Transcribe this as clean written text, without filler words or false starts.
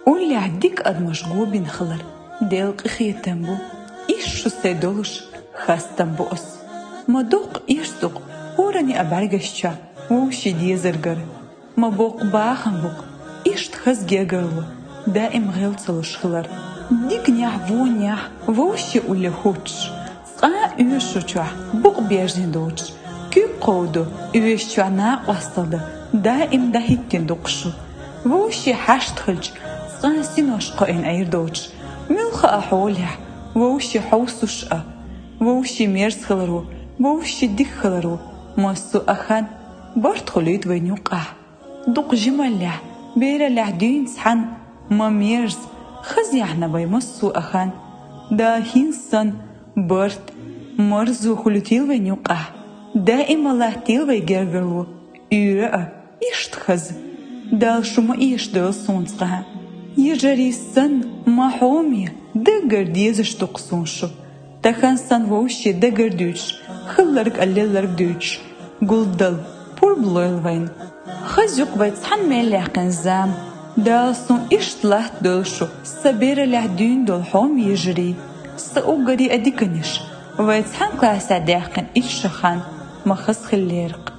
قولي عديك قد مشغوبين خلر ديلق خيتن بو إيش شو سيدولش خاستن بوس ما دوق إيش دوق وراني أبعرقشتشا ووشي دي زرقر ما بوق باخن بوق إيش تخز جيجرلو دائم غلطلش خلر ديك نيح وونيح ووشي أولي خوتش üyüşüçü bu bejin doğuş kü qodu üyüşçüna qasıldı daim dahittin doğuşu bu şi haştılç sanasin aşqın ayır doğuş milxa ahulha bu şi hawsuş bu şi mersxlaru bu şi dikxlaru masu axan bartxulit ve nuqa دوق جمالة بيرا لعدين سحن ما ميرز خزيحنا بيمسو أخان دا هينسان برد مرزو خلوتيل ونيوقع دائما الله تيل ويجرجرو يرأى يشتخز دال شما إيش دال صنصها يجري السن ما حومي دقر ديزش تقصونشو تخان سن ووشي دقر دوش خلرك الليلرك دوش قل دل بور بلويل وين خزيق بيتصحن ميلاقن زام دال صن إيش طلعت دلشو سبير لعدين دول حوم يجري سأوغري أديكنش ويتصحن كلاسة داقن إيش شخان مخص خليرق